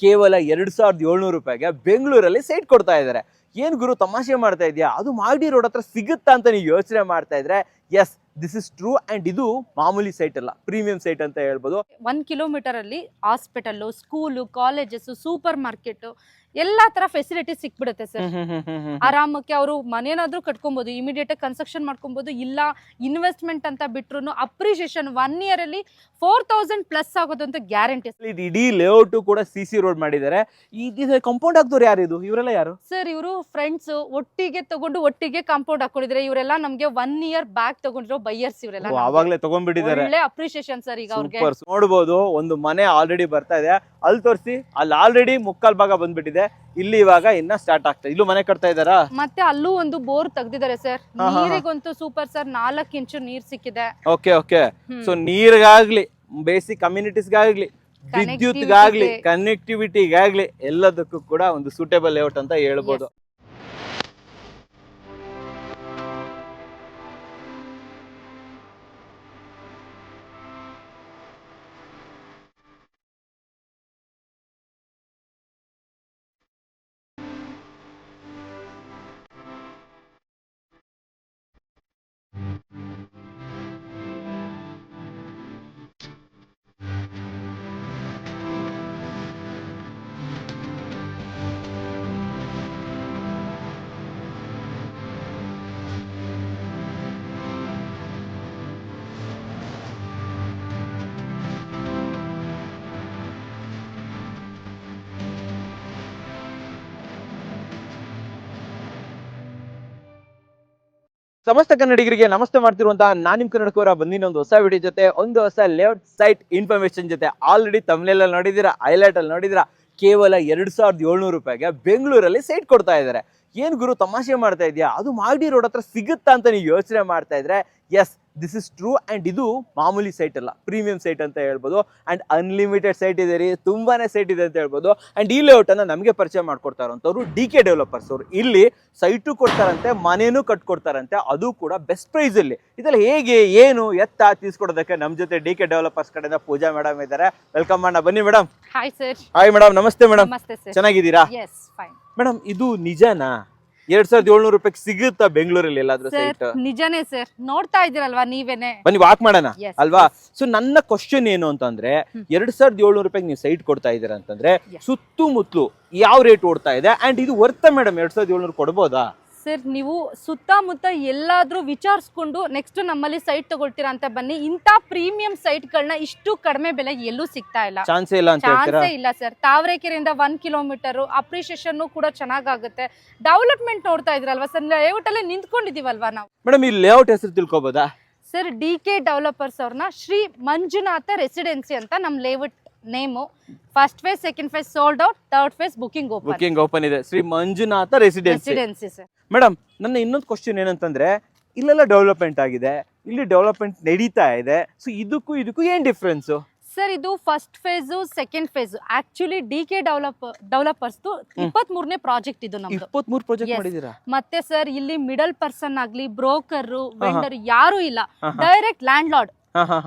ಕೇವಲ 2700 ರೂಪಾಯಿಗೆ ಬೆಂಗಳೂರಲ್ಲಿ ಸೈಟ್ ಕೊಡ್ತಾ ಇದ್ದಾರೆ. ಏನ್ ಗುರು ತಮಾಷೆ ಮಾಡ್ತಾ ಇದೆಯಾ, ಅದು ಮಾಗಡಿ ರೋಡ್ ಹತ್ರ ಸಿಗುತ್ತಾ ಅಂತ ನೀವು ಯೋಚನೆ ಮಾಡ್ತಾ ಇದ್ರೆ yes, this is true. And ಇದು ಮಾಮೂಲಿ ಸೈಟ್ ಅಲ್ಲ, ಪ್ರೀಮಿಯಂ ಸೈಟ್ ಅಂತ ಹೇಳ್ಬೋದು. 1 ಕಿಲೋಮೀಟರ್ ಅಲ್ಲಿ hospital, school, colleges, super market ಎಲ್ಲಾ ತರ ಫೆಸಿಲಿಟಿ ಸಿಕ್ಬಿಡುತ್ತೆ ಸರ್. ಆರಾಮಕ್ಕೆ ಅವರು ಮನೇನಾದ್ರೂ ಕಟ್ಕೊಬಹುದು, ಇಮಿಡಿಯೇಟ್ ಕನ್ಸ್ಟ್ರಕ್ಷನ್ ಮಾಡ್ಕೊಬಹುದು. ಇಲ್ಲ ಇನ್ವೆಸ್ಟ್ಮೆಂಟ್ ಅಂತ ಬಿಟ್ರು ಅಪ್ರಿಸಿಯೇಷನ್ 1 ಇಯರ್ ಅಲ್ಲಿ 4000 ಪ್ಲಸ್ ಆಗೋದು ಅಂತ ಗ್ಯಾರಂಟಿ. ಇಡೀ ಲೇಔಟ್ ಕೂಡ CC ರೋಡ್ ಮಾಡಿದ್ದಾರೆ. ಕಾಂಪೌಂಡ್ ಹಾಕ್ದವ್ರು ಯಾರು, ಇವರೆಲ್ಲ ಯಾರು ಸರ್? ಇವರು ಫ್ರೆಂಡ್ಸ್ ಒಟ್ಟಿಗೆ ತಗೊಂಡು ಒಟ್ಟಿಗೆ ಕಾಂಪೌಂಡ್ ಹಾಕೊಂಡಿದ್ರೆ. ಇವರೆಲ್ಲ ನಮ್ಗೆ 1 ಇಯರ್ ಬ್ಯಾಕ್ ತಗೊಂಡಿರೋ ಬೈಯರ್ಸ್ ಇವರೆಲ್ಲ. ಅವಾಗ್ಲೇ ತಗೊಂಡ್ಬಿಟ್ಟಿದ್ದಾರೆ. ಒಳ್ಳೆ ಅಪ್ರಿಸಿಯೇಷನ್ ಸರ್. ಈಗ ಅವ್ರಿಗೆ ನೋಡ್ಬೋದು, ಒಂದು ಮನೆ ಆಲ್ರೆಡಿ ಬರ್ತಾ ಇದೆ. ಅಲ್ಲಿ ತೋರಿಸಿ, ಅಲ್ಲಿ ಆಲ್ರೆಡಿ ಮುಕ್ಕಾಲ್ ಭಾಗ ಬಂದ್ಬಿಟ್ಟಿದೆ. ಇಲ್ಲಿ ಇವಾಗ ಇನ್ನ ಸ್ಟಾರ್ಟ್ ಆಗ್ತದೆ. ಇಲ್ಲೂ ಮನೆ ಕಟ್ತಾ ಇದಾರಾ? ಮತ್ತೆ ಅಲ್ಲೂ ಒಂದು ಬೋರ್ ತೆಗ್ದಿದ್ದಾರೆ ಸರ್. ನೀರಿಗಂತೂ ಸೂಪರ್ ಸರ್, 4 ಇಂಚು ನೀರ್ ಸಿಕ್ಕಿದೆ. Okay okay. ಸೊ ನೀರಿಗಾಗ್ಲಿ, ಬೇಸಿಕ್ ಕಮ್ಯುನಿಟೀಸ್ಗಾಗ್ಲಿ, ವಿದ್ಯುತ್ಗಾಗ್ಲಿ, ಕನೆಕ್ಟಿವಿಟಿಗಾಗ್ಲಿ ಎಲ್ಲದಕ್ಕೂ ಕೂಡ ಒಂದು ಸೂಟೇಬಲ್ ಲೇಔಟ್ ಅಂತ ಹೇಳ್ಬೋದು. ಸಮಸ್ತ ಕನ್ನಡಿಗರಿಗೆ ನಮಸ್ತೆ ಮಾಡ್ತಿರುವಂತಹ ನಾನು ನಿಮ್ ಕನ್ನಡಕವರ ಬಂದಿನ ಒಂದು ಹೊಸ ವಿಡಿಯೋ ಜೊತೆ, ಒಂದು ಹೊಸ ಲೇಔಟ್ ಸೈಟ್ ಇನ್ಫಾರ್ಮೇಶನ್ ಜೊತೆ. ಆಲ್ರೆಡಿ ತಮ್ನೆಲ್ಲ ನೋಡಿದಿರಾ, ಹೈಲೈಟ್ ಅಲ್ಲಿ ನೋಡಿದಿರಾ. ಕೇವಲ 2700 ರೂಪಾಯಿಗೆ ಬೆಂಗಳೂರಲ್ಲಿ ಸೈಟ್ ಕೊಡ್ತಾ ಇದ್ದಾರೆ. ಏನ್ ಗುರು ತಮಾಷೆ ಮಾಡ್ತಾ ಇದೆಯಾ, ಅದು ಮಾಗಡಿ ರೋಡ್ ಹತ್ರ ಸಿಗುತ್ತಾ ಅಂತ ನೀವು ಯೋಚನೆ ಮಾಡ್ತಾ ಇದ್ರೆ yes, this is true. And ಇದು ಮಾಮೂಲಿ ಸೈಟ್ ಅಲ್ಲ, ಪ್ರೀಮಿಯಂ ಸೈಟ್ ಅಂತ ಹೇಳ್ಬೋದು. ಅಂಡ್ ಅನ್ಲಿಮಿಟೆಡ್ ಸೈಟ್ ಇದೆ ರೀ, ತುಂಬಾನೇ ಸೈಟ್ ಇದೆ ಅಂತ ಹೇಳ್ಬೋದು. ಅಂಡ್ ಈ ಲೇಔಟ್ ಅನ್ನ ನಮಗೆ ಪರಿಚಯ ಮಾಡ್ಕೊಡ್ತಾ ಇರೋಂಥವ್ರು DK ಡೆವಲಪರ್ಸ್ ಅವರು. ಇಲ್ಲಿ ಸೈಟು ಕೊಡ್ತಾರಂತೆ, ಮನೇನು ಕಟ್ಕೊಡ್ತಾರಂತೆ, ಅದು ಕೂಡ ಬೆಸ್ಟ್ ಪ್ರೈಸ್ ಅಲ್ಲಿ. ಇದೆಲ್ಲ ಹೇಗೆ ಏನು ಎತ್ತ ತಿಳಿಸ್ಕೊಡೋದಕ್ಕೆ ನಮ್ಮ ಜೊತೆ DK ಡೆವಲಪರ್ಸ್ ಕಡೆಯಿಂದ ಪೂಜಾ ಮೇಡಮ್ ಇದ್ದಾರೆ. ವೆಲ್ಕಮ್ ಮಾಡೋಣ, ಬನ್ನಿ madam. Hi sir. Hi madam, namaste madam. Namaste sir. ಚೆನ್ನಾಗಿದ್ದೀರಾ? Yes, fine. ಮೇಡಮ್, ಇದು ನಿಜನಾ 2700 ರೂಪಾಯಿಗೆ ಸಿಗುತ್ತಾ ಬೆಂಗಳೂರಲ್ಲಿ ಎಲ್ಲಾದ್ರೂ ಸೈಟ್? ನಿಜನೇ ಸರ್, ನೋಡ್ತಾ ಇದೀರಲ್ವಾ ನೀವೇನೆ. ಬನ್ನಿ ವಾಕ್ ಮಾಡೋಣ ಅಲ್ವಾ? ಸೊ ನನ್ನ ಕ್ವಶನ್ ಏನು ಅಂತಂದ್ರೆ, 2700 ರೂಪಾಯಿಗೆ ನೀವು ಸೈಟ್ ಕೊಡ್ತಾ ಇದೀರ ಅಂತಂದ್ರೆ ಸುತ್ತಮುತ್ತಲು ಯಾವ ರೇಟ್ ಓಡ್ತಾ ಇದೆ? ಅಂಡ್ ಇದು ವರ್ತ ಮೇಡಮ್ 2700 ಕೊಡ್ಬೋದಾ? ಸರ್, ನೀವು ಸುತ್ತಮುತ್ತ ಎಲ್ಲಾದ್ರೂ ವಿಚಾರಿಸ್ಕೊಂಡು ನೆಕ್ಸ್ಟ್ ನಮ್ಮಲ್ಲಿ ಸೈಟ್ ತಗೊಳ್ತೀರಾ ಅಂತ ಬನ್ನಿ. ಇಂತ ಪ್ರೀಮಿಯಂ ಸೈಟ್ ಗಳನ್ನ ಇಷ್ಟು ಕಡಿಮೆ ಬೆಲೆ ಎಲ್ಲೂ ಸಿಗ್ತಾ ಇಲ್ಲ. ಚಾನ್ಸೇ ಇಲ್ಲ ಅಂತ ಹೇಳ್ತೀರಾ? ಚಾನ್ಸೇ ಇಲ್ಲ ಸರ್. ತಾವರೆಕೆರೆಯಿಂದ 1 ಕಿಲೋಮೀಟರ್, ಅಪ್ರಿಸಿಯೇಷನ್ ಕೂಡ ಚೆನ್ನಾಗಾಗುತ್ತೆ. ಡೆವಲಪ್ಮೆಂಟ್ ನೋಡ್ತಾ ಇದ್ರಲ್ವಾ ಸರ್, ಲೇಔಟ್ ಅಲ್ಲೇ ನಿಂತ್ಕೊಂಡಿದೀವಲ್ವಾ ನಾವು. ಮೇಡಮ್, ಈ ಲೇಔಟ್ ಹೆಸರು ತಿಳ್ಕೊಬೋದಾ? ಸರ್, DK ಡೆವಲಪರ್ಸ್ ಅವ್ರನ್ನ ಶ್ರೀ ಮಂಜುನಾಥ ರೆಸಿಡೆನ್ಸಿ ಅಂತ ನಮ್ layout name. First phase, second phase sold out, third phase booking open ಇದೆ. Shri Manjunatha residency sir. Madam, ನನ್ನ ಇನ್ನೊಂದು ಕ್ವಶನ್ ಏನಂತಂದ್ರೆ, ಇಲ್ಲೆಲ್ಲ ಡೆವಲಪ್ಮೆಂಟ್ ಆಗಿದೆ, ಇಲ್ಲಿ ಡೆವಲಪ್ಮೆಂಟ್ ನಡೀತಾ ಇದೆ. ಸೊ ಇದಕ್ಕೂ ಏನ್ ಡಿಫ್ರೆನ್ಸ್? ಸರ್, ಇದು first phase, second phase. Actually DK developers 23ನೇ ಪ್ರಾಜೆಕ್ಟ್ ಇದು ನಮ್ದು. 23 ಪ್ರಾಜೆಕ್ಟ್ ಮಾಡಿದೀರಾ? ಮತ್ತೆ ಸರ್, ಇಲ್ಲಿ ಮಿಡಲ್ ಪರ್ಸನ್ ಆಗ್ಲಿ, ಬ್ರೋಕರ್, ವೆಂಡರ್ ಯಾರು ಇಲ್ಲ. Direct landlord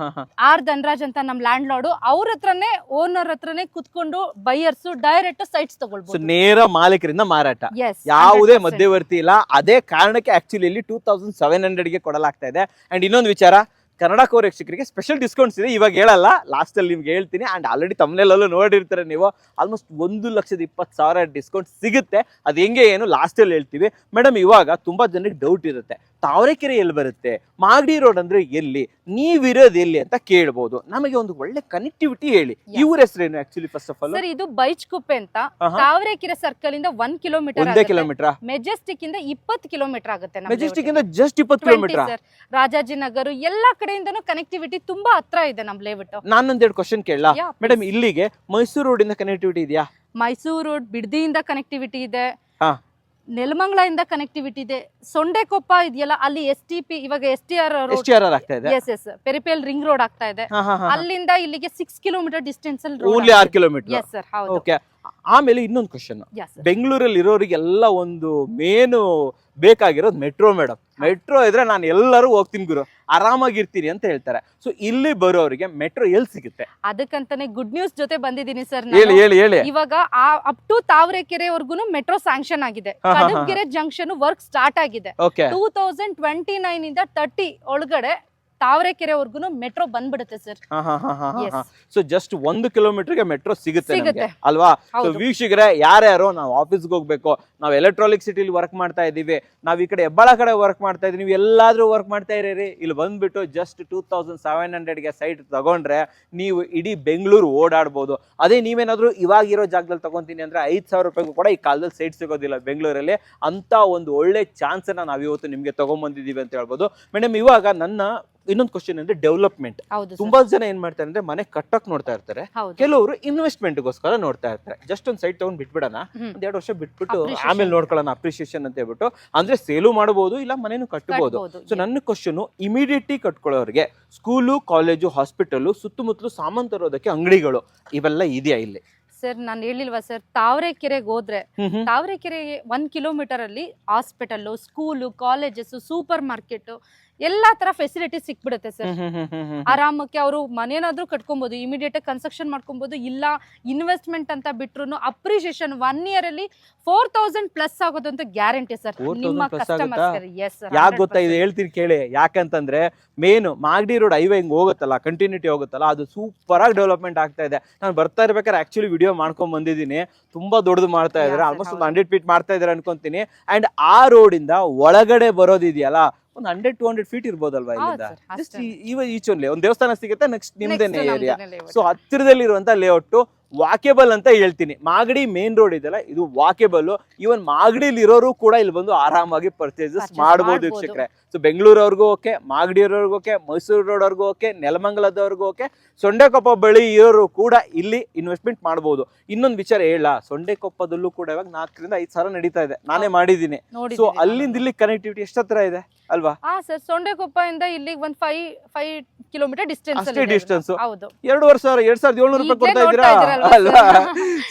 R Dhanraj ಅಂತ ನಮ್ ಲ್ಯಾಂಡ್ ಲಾರ್ಡ್, ಅವ್ರ ಹತ್ರನೇ, ಓನರ್ ಹತ್ರನೇ ಕುತ್ಕೊಂಡು ಬೈಯರ್ಸ್ ಡೈರೆಕ್ಟ್ ಸೈಟ್ಸ್ ತಗೊಳ್ಬಹುದು. ನೇರ ಮಾಲೀಕರಿಂದ ಮಾರಾಟ, ಯಾವುದೇ ಮಧ್ಯವರ್ತಿ ಇಲ್ಲ. ಅದೇ ಕಾರಣಕ್ಕೆ ಆಕ್ಚುಲಿ ಇಲ್ಲಿ 2700 ಗೆ ಕೊಡಲಾಗ್ತಾ ಇದೆ. ಅಂಡ್ ಇನ್ನೊಂದು ವಿಚಾರ, ಕನ್ನಡ ಕೋರ್ ವೀಕ್ಷಕರಿಗೆ ಸ್ಪೆಷಲ್ ಡಿಸ್ಕೌಂಟ್ಸ್ ಇದೆ. ಇವಾಗ ಹೇಳಲ್ಲ, ಲಾಸ್ಟ್ ಅಲ್ಲಿ ನಿಮ್ಗೆ ಹೇಳ್ತೀನಿ. ಅಂಡ್ ಆಲ್ರೆಡಿ ತಮ್ಮನೆಲ್ಲೂ ನೋಡಿರ್ತಾರೆ ನೀವು. ಆಲ್ಮೋಸ್ಟ್ 1,20,000 ಡಿಸ್ಕೌಂಟ್ ಸಿಗುತ್ತೆ. ಅದು ಹೆಂಗೆ ಏನು ಲಾಸ್ಟ್ ಅಲ್ಲಿ ಹೇಳ್ತೀವಿ. ಮೇಡಮ್, ಇವಾಗ ತುಂಬಾ ಜನಕ್ಕೆ ಡೌಟ್ ಇರುತ್ತೆ, ತಾವರೆಕೆರೆ ಎಲ್ಲಿ ಬರುತ್ತೆ, ಮಾಗಡಿ ರೋಡ್ ಅಂದ್ರೆ ಎಲ್ಲಿ, ನೀವಿರೋದು ಎಲ್ಲಿ ಅಂತ ಕೇಳ್ಬೋದು. ನಮಗೆ ಒಂದು ಒಳ್ಳೆ ಕನೆಕ್ಟಿವಿಟಿ ಹೇಳಿ. ಇವ್ರ ಹೆಸರೇನು actually? First of all sir, ಇದು ಬೈಚ್ಕುಪ್ಪೆ ಅಂತ ತಾವರೆಕೆರೆ ಸರ್ಕಲ್ ಇಂದ 1 ಕಿಲೋಮೀಟರ್, ಮೆಜೆಸ್ಟಿಕ್ ಇಂದ 20 ಕಿಲೋಮೀಟರ್ ಆಗುತ್ತೆ. ಮೆಜೆಸ್ಟಿಕ್ ಇಂದ ಜಸ್ಟ್ 20 ಕಿಲೋಮೀಟರ್. ರಾಜಾಜಿನಗರ್ ಎಲ್ಲಾ ಕಡೆಯಿಂದನೂ ಕನೆಕ್ಟಿವಿಟಿ ತುಂಬಾ ಹತ್ರ ಇದೆ ನಮ್ ಲೇಔಟ್. ನಾನೊಂದೆರಡು ಕ್ವಶನ್ ಕೇಳಲಾ ಮೇಡಮ್? ಇಲ್ಲಿಗೆ ಮೈಸೂರು ರೋಡ್ ಇಂದ ಕನೆಕ್ಟಿವಿಟಿ ಇದೆಯಾ? ಮೈಸೂರು ರೋಡ್, ಬಿಡದಿಯಿಂದ ಕನೆಕ್ಟಿವಿಟಿ ಇದೆ, ನೆಲಮಂಗಲ ಇಂದ ಕನೆಕ್ಟಿವಿಟಿ ಇದೆ, ಸೊಂಡೆಕೊಪ್ಪ ಇದೆಯಲ್ಲ ಅಲ್ಲಿ STP, ಇವಾಗ STR ಆಗ್ತಾ ಇದೆ. ಎಸ್, ಪೆರಿಪೆಲ್ ರಿಂಗ್ ರೋಡ್ ಆಗ್ತಾ ಇದೆ. ಅಲ್ಲಿಂದ ಇಲ್ಲಿಗೆ 6 ಕಿಲೋಮೀಟರ್ ಡಿಸ್ಟೆನ್ಸ್ ಅಲ್ಲಿ, ಓನ್ಲಿ 6 ಕಿಲೋಮೀಟರ್. ಎಸ್ ಸರ್, ಹೌದು. ಓಕೆ. ಆಮೇಲೆ ಇನ್ನೊಂದು ಕ್ವಶನ್, Yes, sir. ಬೆಂಗಳೂರಲ್ಲಿ ಇರೋರಿಗೆಲ್ಲ ಒಂದು ಮೇನು ಬೇಕಾಗಿರೋದು ಮೆಟ್ರೋ ಮೇಡಮ್. ಮೆಟ್ರೋ ಇದ್ರೆ ನಾನು ಎಲ್ಲರೂ ಹೋಗ್ತೀನಿ ಗುರು, ಆರಾಮಾಗಿರ್ತೀನಿ ಅಂತ ಹೇಳ್ತಾರೆ. ಸೊ ಇಲ್ಲಿ ಬರೋರಿಗೆ ಮೆಟ್ರೋ ಎಲ್ಲಿ ಸಿಗುತ್ತೆ? ಅದಕ್ಕಂತಾನೆ ಗುಡ್ ನ್ಯೂಸ್ ಜೊತೆ ಬಂದಿದ್ದೀನಿ ಸರ್. ಹೇಳಿ ಹೇಳಿ ಹೇಳಿ. ಇವಾಗ ಅಪ್ ಟು ತಾವರೆಕೆರೆವರೆಗೂ ಮೆಟ್ರೋ ಸ್ಯಾಂಕ್ಷನ್ ಆಗಿದೆ. ಕಡಬಗೆರೆ ಜಂಕ್ಷನ್ ವರ್ಕ್ ಸ್ಟಾರ್ಟ್ ಆಗಿದೆ. ಓಕೆ 2029 ಇಂದ 30 ಒಳಗಡೆ ತಾವರೆಕೆರೆವರೆಗೂ ಮೆಟ್ರೋ ಬಂದ್ಬಿಡುತ್ತೆ ಸರ್. Yes. ಸೊ ಜಸ್ಟ್ 1 ಕಿಲೋಮೀಟರ್ಗೆ ಮೆಟ್ರೋ ಸಿಗುತ್ತೆ ನಮ್ಗೆ, ಸಿಗುತ್ತೆ. ಅಲ್ವಾ? ಸೊ ಹೌದು. ವೀಕ್ಷಕರೇ, ಯಾರ್ಯಾರೋ ನಾವು ಆಫೀಸ್ಗೆ ಹೋಗ್ಬೇಕು, ನಾವು ಎಲೆಕ್ಟ್ರಾನಿಕ್ ಸಿಟಿಲಿ ವರ್ಕ್ ಮಾಡ್ತಾ ಇದೀವಿ, ನಾವ್ ಈ ಕಡೆ ಹೆಬ್ಬಾಳ ಕಡೆ ವರ್ಕ್ ಮಾಡ್ತಾ ಇದೀವಿ, ನೀವು ಎಲ್ಲಾದ್ರೂ ವರ್ಕ್ ಮಾಡ್ತಾ ಇರೀರಿ, ಇಲ್ಲಿ ಬಂದ್ಬಿಟ್ಟು ಜಸ್ಟ್ 2700ಗೆ ಸೈಟ್ ತಗೊಂಡ್ರೆ ನೀವು ಇಡೀ ಬೆಂಗಳೂರು ಓಡಾಡ್ಬೋದು. ಅದೇ ನೀವೇನಾದ್ರೂ ಇವಾಗಿರೋ ಜಾಗದಲ್ಲಿ ತಗೊಂತೀನಿ ಅಂದ್ರೆ 5,000 ರೂಪಾಯಿಗೂ ಕೂಡ ಈ ಕಾಲದಲ್ಲಿ ಸೈಟ್ ಸಿಗೋದಿಲ್ಲ ಬೆಂಗಳೂರಲ್ಲಿ. ಅಂತ ಒಂದು ಒಳ್ಳೆ ಚಾನ್ಸ್ ಅನ್ನ ನಾವ್ ಇವತ್ತು ನಿಮ್ಗೆ ತಗೊಂಡ್ಬಂದಿದೀವಿ ಅಂತ ಹೇಳ್ಬೋದು. ಮೇಡಮ್, ಇವಾಗ ನನ್ನ ಇನ್ನೊಂದು ಕ್ವಶನ್ ಅಂದ್ರೆ ಡೆವಲಪ್ಮೆಂಟ್. ಹೌದು ತುಂಬಾ ಜನ ಏನ್ ಮಾಡ್ತಾರೆ ಅಂದ್ರೆ ಮನೆ ಕಟ್ಟಕ್ ನೋಡ್ತಾ ಇರ್ತಾರೆ, ಹೌದು. ಕೆಲವರು ಇನ್ವೆಸ್ಟ್ಮೆಂಟ್ ಗೋಸ್ಕರ ನೋಡ್ತಾ ಇರ್ತಾರೆ. ಜಸ್ಟ್ ಒಂದ್ ಸೈಟ್ ತಗೊಂಡ್ ಬಿಟ್ಬಿಡೋಣ, ಒಂದ್ 2 ವರ್ಷ ಬಿಟ್ಬಿಟ್ಟು ಆಮೇಲೆ ನೋಡ್ಕೊಳ್ಳೋಣ ಅಪ್ರಿಸಿಯೇಷನ್ ಅಂತ ಹೇಳ್ಬಿಟ್ಟು, ಅಂದ್ರೆ ಸೇಲು ಮಾಡಬಹುದು, ಇಲ್ಲ ಮನೇನು ಕಟ್ಟಬಹುದು. ಸೊ ನನ್ನ ಕ್ವಶನ್, ಇಮಿಡಿಯೇಟ್ಲಿ ಕಟ್ಕೊಳ್ಳೋರಿಗೆ ಸ್ಕೂಲು, ಕಾಲೇಜು, ಹಾಸ್ಪಿಟಲ್, ಸುತ್ತಮುತ್ತಲು ಸಾಮಾನ್ ತರೋದಕ್ಕೆ ಅಂಗಡಿಗಳು ಇವೆಲ್ಲ ಇದೆಯಾ ಇಲ್ಲಿ? ಸರ್ ನಾನು ಹೇಳಿಲ್ವಾ ಸರ್, ತಾವರೆಕೆರೆಗೆ ಹೋದ್ರೆ ತಾವರೆಕೆರೆ 1 ಕಿಲೋಮೀಟರ್ ಅಲ್ಲಿ hospital, school, colleges, super market ಎಲ್ಲಾ ತರ ಫೆಸಿಲಿಟೀಸ್ ಸಿಕ್ಬಿಡುತ್ತೆ ಸರ್. ಆರಾಮಕ್ಕೆ ಅವರು ಮನೇನಾದ್ರೂ ಕಟ್ಕೊಬಹುದು, ಇಮಿಡಿಯೇಟ್ ಕನ್ಸ್ಟ್ರಕ್ಷನ್ ಮಾಡ್ಕೊಬಹುದು, ಇಲ್ಲ ಇನ್ವೆಸ್ಟ್ಮೆಂಟ್ ಅಂತ ಬಿಟ್ರು ಅಪ್ರಿಸಿಯೇಷನ್ 1 year ಅಲ್ಲಿ 4,000 ಪ್ಲಸ್ ಆಗೋದಂತ ಗ್ಯಾರಂಟಿ ಸರ್. 4,000 ನಿಮ್ಮ plus ಕಸ್ಟಮರ್ಸ್ ಎಸ್ ಸರ್. ಯಾಕೆ ಗೊತ್ತಾ ಇದು ಹೇಳ್ತೀನಿ ಕೇಳಿ. ಯಾಕಂತಂದ್ರೆ ಮೇನ್ ಮಾಗಡಿ ರೋಡ್ ಹೈವೇ ಹಿಂಗ್ ಹೋಗುತ್ತಲ್ಲ, ಕಂಟಿನ್ಯೂಟಿ ಹೋಗುತ್ತಲ್ಲ, ಅದು ಸೂಪರ್ ಆಗಿ ಡೆವಲಪ್ಮೆಂಟ್ ಆಗ್ತಾ ಇದೆ. ನಾನು ಬರ್ತಾ ಇರ್ಬೇಕಾದ್ರೆ ಆಕ್ಚುಲಿ ವಿಡಿಯೋ ಮಾಡ್ಕೊಂಡ್ ಬಂದಿದ್ದೀನಿ, ತುಂಬಾ ದೊಡ್ಡದು ಮಾಡ್ತಾ ಇದಾರೆ, ಆಲ್ಮೋಸ್ಟ್ ಒಂದು 100 ಫೀಟ್ ಮಾಡ್ತಾ ಇದಾರೆ ಅನ್ಕೊಂತೀನಿ. ಅಂಡ್ ಆ ರೋಡ್ ಇಂದ ಒಳಗಡೆ ಬರೋದಿದೆಯಲ್ಲ, ಒಂದು 100-200 ಫೀಟ್ ಇರ್ಬೋದಲ್ವಾ ಇಲ್ಲಿಂದ. ಜಸ್ಟ್ ಈಚೊಂದ್ಲೆ ಒಂದು ದೇವಸ್ಥಾನ ಸಿಗುತ್ತೆ, ನೆಕ್ಸ್ಟ್ ನಿಮ್ದೇನೆ ಏರಿಯಾ. ಸೊ ಹತ್ತಿರದಲ್ಲಿರುವಂತ ಲೇಔಟ್ ವಾಕೇಬಲ್ ಅಂತ ಹೇಳ್ತೀನಿ. ಮಾಗಡಿ ಮೇನ್ ರೋಡ್ ಇದೆಲ್ಲ, ಇದು ವಾಕೇಬಲ್. ಈವನ್ ಮಾಗಡಿಲಿ ಇರೋರು ಕೂಡ ಇಲ್ಲಿ ಬಂದು ಆರಾಮಾಗಿ ಪರ್ಚೇಸಸ್ ಮಾಡಬಹುದು ವೀಕ್ಷಕರೇ. ಸೊ ಬೆಂಗಳೂರವ್ರಿಗೂ ಓಕೆ, ಮಾಗಡಿಯವ್ರಿಗೂ ಓಕೆ, ಮೈಸೂರು ರೋಡ್ ಅವ್ರಿಗೂ ಓಕೆ, ನೆಲಮಂಗಲದವ್ರಿಗೂ ಓಕೆ, ಸೊಂಡೆಕೊಪ್ಪ ಬಳಿ ಇರೋರು ಕೂಡ ಇಲ್ಲಿ ಇನ್ವೆಸ್ಟ್ಮೆಂಟ್ ಮಾಡಬಹುದು. ಇನ್ನೊಂದು ವಿಚಾರ ಹೇಳ, ಸೊಂಡೆಕೊಪ್ಪದಲ್ಲೂ ಕೂಡ ಇವಾಗ 4,000 5 ಸಾವಿರ ನಡೀತಾ ಇದೆ, ನಾನೇ ಮಾಡಿದ್ದೀನಿ. ಸೊ ಅಲ್ಲಿಂದ ಇಲ್ಲಿ ಕನೆಕ್ಟಿವಿಟಿ ಎಷ್ಟು ಹತ್ರ ಇದೆ ಅಲ್ವಾ? ಹಾ ಸರ್, ಸೊಂಡೆಕೊಪ್ಪ ಇಂದ ಇಲ್ಲಿಗೆ ಒಂದು 5 ಕಿಲೋಮೀಟರ್ ಡಿಸ್ಟೆನ್ಸ್. ಅಷ್ಟೇ ಡಿಸ್ಟೆನ್ಸ್. ಹೌದು. 2,700 ರೂಪಾಯಿ ಕೊಡ್ತಾ ಇದ್ದೀರಾ ಅಲ್ವಾ?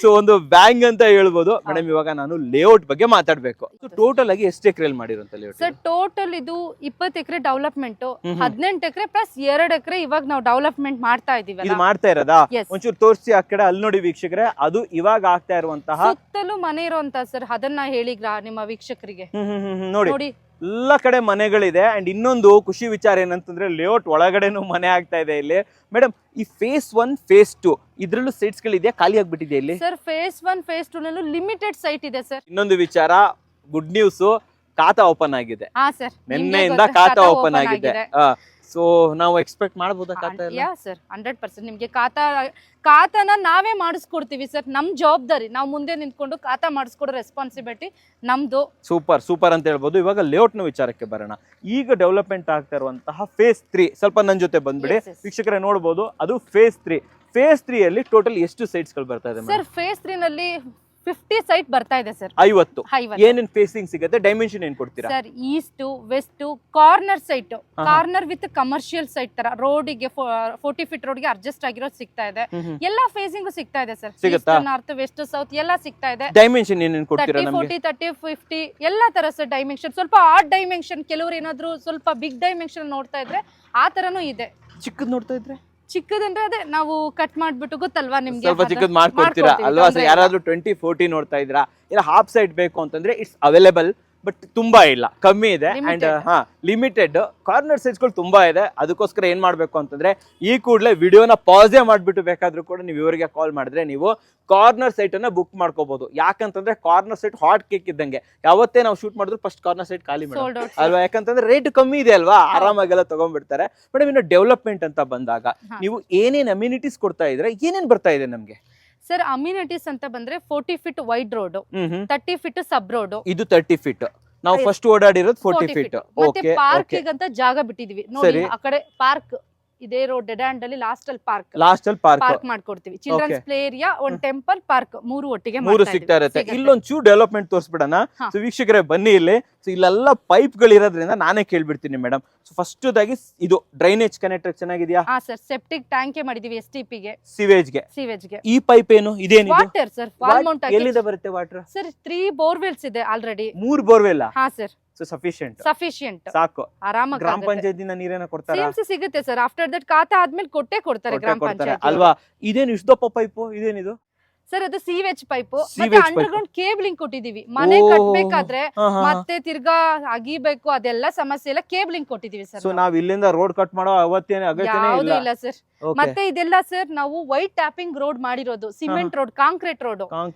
ಸೊ ಒಂದು ಬ್ಯಾಂಗ್ ಅಂತ ಹೇಳ್ಬೋದು. ಮೇಡಮ್, ಇವಾಗ ನಾನು ಲೇಔಟ್ ಬಗ್ಗೆ ಮಾತಾಡ್ಬೇಕು. ಟೋಟಲ್ ಆಗಿ ಎಷ್ಟು ಎಕರೆ ಮಾಡಿರುವಂತ ಲೇಔಟ್? ಸರ್ ಟೋಟಲ್ ಇದು 20 ಎಕರೆ ಡೆವಲಪ್ಮೆಂಟ್, 18 ಎಕರೆ ಪ್ಲಸ್ 2 ಎಕರೆ ಇವಾಗ ನಾವು ಡೆವಲಪ್ಮೆಂಟ್ ಮಾಡ್ತಾ ಇದೀವಿ. ಇದು ಮಾಡ್ತಾ ಇರೋದಾ? Yes. ಒಂಚೂರು ತೋರಿಸಿ ಆ ಕಡೆ, ಅಲ್ಲಿ ನೋಡಿ ವೀಕ್ಷಕರೇ, ಅದು ಇವಾಗ ಆಗ್ತಾ ಇರುವಂತಹ ಸುತ್ತಲೂ ಮನೆ ಇರುವಂತ ಸರ್, ಅದನ್ನ ಹೇಳಿಗ್ರಾ ನಿಮ್ಮ ವೀಕ್ಷಕರಿಗೆ? ನೋಡಿ, ನೋಡಿ ಎಲ್ಲ ಕಡೆ ಮನೆಗಳಿದೆ. ಅಂಡ್ ಇನ್ನೊಂದು ಖುಷಿ ವಿಚಾರ ಏನಂತಂದ್ರೆ ಲೇಔಟ್ ಒಳಗಡೆನೂ ಮನೆ ಆಗ್ತಾ ಇದೆ ಇಲ್ಲಿ. ಮೇಡಮ್, ಈ ಫೇಸ್ 1 ಫೇಸ್ 2 ಇದ್ರಲ್ಲೂ ಸೈಟ್ಸ್ ಗಳಿದೆಯಾ, ಖಾಲಿ ಆಗ್ಬಿಟ್ಟಿದೆ ಇಲ್ಲಿ? ಸರ್ ಫೇಸ್ 1 ಫೇಸ್ 2 ನಲ್ಲೂ ಲಿಮಿಟೆಡ್ ಸೈಟ್ ಇದೆ ಸರ್. ಇನ್ನೊಂದು ವಿಚಾರ, ಗುಡ್ ನ್ಯೂಸ್, ಖಾತಾ ಓಪನ್ ಆಗಿದೆ. ಹಾ ಸರ್, ನಿನ್ನೆಯಿಂದ ಖಾತಾ ಓಪನ್ ಆಗಿದೆ. ಸೊ ನಾವು ಎಕ್ಸ್ಪೆಕ್ಟ್ ಮಾಡಬಹುದಾ ಖಾತಾ ಎಲ್ಲ? ಯಾ ಸರ್, 100% ನಿಮ್ಗೆ ಖಾತಾನ ನಾವೇ ಮಾಡಿಸ್ಕೊಡ್ತೀವಿ ಸರ್. ನಮ್ ಜವಾಬ್ದಾರಿ, ನಾವು ಮುಂದೆ ನಿಂತ್ಕೊಂಡು ಖಾತಾ ಮಾಡಿಸ್ಕೊಡೋ ರೆಸ್ಪಾನ್ಸಿಬಿಲಿಟಿ ನಮ್ದು. ಸೂಪರ್ ಸೂಪರ್ ಅಂತ ಹೇಳ್ಬೋದು. ಇವಾಗ ಲೇಔಟ್ ನ ವಿಚಾರಕ್ಕೆ ಬರೋಣ. ಈಗ ಡೆವಲಪ್ಮೆಂಟ್ ಆಗ್ತಾ ಇರುವಂತಹ ಫೇಸ್ 3 ಸ್ವಲ್ಪ ನನ್ನ ಜೊತೆ ಬಂದ್ಬಿಡಿ. ವೀಕ್ಷಕರೇ ನೋಡಬಹುದು, ಅದು ಫೇಸ್ 3. ಫೇಸ್ 3 ಅಲ್ಲಿ ಟೋಟಲ್ ಎಷ್ಟು ಸೈಟ್ಸ್ ಗಳು ಬರ್ತಾ ಇದೆ ಸರ್? ಫೇಸ್ 3 ನಲ್ಲಿ 50 ಸೈಟ್ ಬರ್ತಾ ಇದೆ ಸರ್. 50. ಏನೇನ್ ಫೇಸಿಂಗ್ ಸಿಗುತ್ತೆ, ಡೈಮೆನ್ಷನ್ ಏನ್ ಕೊಡ್ತೀರಾ? Sir east west corner site, corner with commercial site ತರ ರೋಡಿಗೆ 40 ಫೀಟ್ ರೋಡ್ಗೆ ಅಡ್ಜಸ್ಟ್ ಆಗಿರೋದು ಸಿಗ್ತಾ ಇದೆ. ಎಲ್ಲಾ ಫೇಸಿಂಗ್ ಸಿಗ್ತಾ ಇದೆ sir. East north west south ಎಲ್ಲ ಸಿಗ್ತಾ ಇದೆ. ಡೈಮೆನ್ಷನ್ ಏನೇನ್ ಕೊಡ್ತೀರಾ ನಮಗೆ? 40 30 50 ಎಲ್ಲಾ ತರ ಸರ್ ಡೈಮೆನ್ಷನ್. ಸ್ವಲ್ಪ ಆಡ್ ಡೈಮೆನ್ಷನ್, ಕೆಲವರು ಏನಾದ್ರು ಸ್ವಲ್ಪ ಬಿಗ್ ಡೈಮೆನ್ಷನ್ ನೋಡ್ತಾ ಇದ್ರೆ ಆ ತರನೂ ಇದೆ. ಚಿಕ್ಕದ್ ನೋಡ್ತಾ ಇದ್ರೆ? ಚಿಕ್ಕದಂದ್ರೆ ಅದೇ ನಾವು ಕಟ್ ಮಾಡ್ಬಿಟ್ಟು, ಗೊತ್ತಲ್ವಾ ನಿಮ್ಗೆ, ಸ್ವಲ್ಪ ಚಿಕ್ಕದ್ ಮಾಡ್ಕೊಡ್ತೀರಾ ಅಲ್ವಾ? ಯಾರಾದ್ರೂ 20-40 ನೋಡ್ತಾ ಇದ್ರಾ, ಇಲ್ಲ ಹಾಫ್ ಸೈಟ್ ಬೇಕು ಅಂತಂದ್ರೆ ಇಟ್ಸ್ ಅವೈಲೇಬಲ್. ಬಟ್ ತುಂಬಾ ಇಲ್ಲ, ಕಮ್ಮಿ ಇದೆ. ಅಂಡ್ ಲಿಮಿಟೆಡ್ ಕಾರ್ನರ್ ಸೈಜ್ಗಳು ತುಂಬಾ ಇದೆ. ಅದಕ್ಕೋಸ್ಕರ ಏನ್ ಮಾಡ್ಬೇಕು ಅಂತಂದ್ರೆ, ಈ ಕೂಡಲೇ ವಿಡಿಯೋನ ಪಾಸೇ ಮಾಡ್ಬಿಟ್ಟು ಬೇಕಾದ್ರೂ ಕೂಡ ನೀವು ಇವರಿಗೆ ಕಾಲ್ ಮಾಡಿದ್ರೆ ನೀವು ಕಾರ್ನರ್ ಸೈಟ್ ಅನ್ನ ಬುಕ್ ಮಾಡ್ಕೋಬಹುದು. ಯಾಕಂತಂದ್ರೆ ಕಾರ್ನರ್ ಸೈಟ್ ಹಾಟ್ ಕೇಕ್ ಇದ್ದಂಗೆ, ಯಾವತ್ತೇ ನಾವು ಶೂಟ್ ಮಾಡಿದ್ರು ಫಸ್ಟ್ ಕಾರ್ನರ್ ಸೈಟ್ ಖಾಲಿ ಮಾಡಿ ಅಲ್ವಾ? ಯಾಕಂತಂದ್ರೆ ರೇಟ್ ಕಮ್ಮಿ ಇದೆ ಅಲ್ವಾ, ಆರಾಮಾಗೆಲ್ಲ ತಗೊಂಡ್ಬಿಡ್ತಾರೆ. ಮೇಡಮ್, ಇನ್ನು ಡೆವಲಪ್ಮೆಂಟ್ ಅಂತ ಬಂದಾಗ ನೀವು ಏನೇನ್ ಅಮ್ಯುನಿಟೀಸ್ ಕೊಡ್ತಾ ಇದ್ರೆ, ಏನೇನ್ ಬರ್ತಾ ಇದೆ ನಮ್ಗೆ? ಸರ್ ಅಮ್ಯುನಿಟೀಸ್ ಅಂತ ಬಂದ್ರೆ 40 feet wide road, 30 feet sub road. ಇದು 30 ಫೀಟ್. ನಾವು ಫಸ್ಟ್ ಓಡಾಡಿರೋದು 40 ಫೀಟ್. ಮತ್ತೆ ಪಾರ್ಕ್ ಅಂತ ಜಾಗ ಬಿಟ್ಟಿದೀವಿ ನೋಡಿ, ಆ ಕಡೆ ಪಾರ್ಕ್ ಇದೇ ರೋಡ್ ಡೆಡ್ ಹ್ಯಾಂಡ್ ಅಲ್ಲಿ ಲಾಸ್ಟ್ ಅಲ್ಲಿ ಪಾರ್ಕ್ ಪಾರ್ಕ್ ಮಾಡ್ಕೊಡ್ತೀವಿ. ಚಿಲ್ಡ್ರನ್ಸ್ ಪ್ಲೇ ಏರಿಯಾ, ಒಂದು ಟೆಂಪಲ್, ಪಾರ್ಕ್, ಮೂರು ಒಟ್ಟಿಗೆ ಮೂರು ಸಿಗ್ತಾ ಇರುತ್ತೆ. ಇಲ್ಲೊಂದ್ ಚೂರು ಡೆವಲಪ್ಮೆಂಟ್ ತೋರಿಸ್ಬಿಡೋಣ. ಸೊ ವೀಕ್ಷಕರೇ ಬನ್ನಿ ಇಲ್ಲಿ. ಸೊ ಇಲ್ಲೆಲ್ಲ ಪೈಪ್ ಗಳು ಇರೋದ್ರಿಂದ ನಾನೇ ಕೇಳ್ಬಿಡ್ತೀನಿ ಮೇಡಮ್. ಸೊ ಫಸ್ಟ್ ದಾಗಿ ಇದು ಡ್ರೈನೇಜ್ ಕನೆಕ್ಟರ್ ಚೆನ್ನಾಗಿದೆಯಾ? ಹಾ ಸರ್, ಸೆಪ್ಟಿಕ್ ಟ್ಯಾಂಕ್ ಮಾಡಿದೀವಿ, STP ಗೆ, ಸಿವೇಜ್ ಗೆ. ಈ ಪೈಪ್ ಏನು ಇದೇನಿದು? ವಾಟರ್ ಸರ್, ವಾಲ್ ಮೌಂಟ್ ಆಗಿ. ಎಲ್ಲಿಂದ ಬರುತ್ತೆ ವಾಟರ್ ಸರ್? 3 ಬೋರ್ವೆಲ್ಸ್ ಇದೆ ಆಲ್ರೆಡಿ. 3 ಬೋರ್ವೆಲ್? ಹಾ ಸರ್. ಸೊ ಸಫಿಶಿಯಂಟ್ ಸಾಕು, ಆರಾಮಾಗಿ. ಗ್ರಾಮ ಪಂಚಾಯತಿನ ನೀರೇನ ಕೊಡ್ತಾರಾ? CMC ಸಿಗುತ್ತೆ ಸರ್. ಆಫ್ಟರ್ ದಟ್ ಖಾತಾ ಆದ್ಮೇಲೆ ಕೊಡ್ತಾರೆ ಗ್ರಾಮ ಪಂಚಾಯತ್ ಅಲ್ವಾ. ಇದೇನು ಇಷ್ಟಪ್ಪ ಪೈಪ್? ಇದೇನಿದು ಸರ್? ಅದು ಸೀವೇಜ್ ಪೈಪ್. ಮತ್ತೆ ಅಂಡರ್ಗ್ರೌಂಡ್ ಕೇಬಲಿಂಗ್ ಕೊಟ್ಟಿದೀವಿ. ಮನೆ ಕಟ್ಬೇಕಾದ್ರೆ ಮತ್ತೆ ತಿರ್ಗಾ ಅಗಿಬೇಕು, ಅದೆಲ್ಲ ಸಮಸ್ಯೆ ಇಲ್ಲ, ಕೇಬಲಿಂಗ್ ಕೊಟ್ಟಿದೀವಿ ಸರ್. ಸೊ ನಾವ್ ಇಲ್ಲಿಂದ ರೋಡ್ ಕಟ್ ಮಾಡೋ ಅವತ್ತೇನೆ ಅಗತ್ಯನೇ ಇಲ್ಲ ಸರ್. ಮತ್ತೆ ಇದೆಲ್ಲ ಸರ್ ನಾವು ವೈಟ್ ಟ್ಯಾಪಿಂಗ್ ರೋಡ್ ಮಾಡಿರೋದು, ಸಿಮೆಂಟ್ ರೋಡ್, ಕಾಂಕ್ರೀಟ್ ರೋಡ್.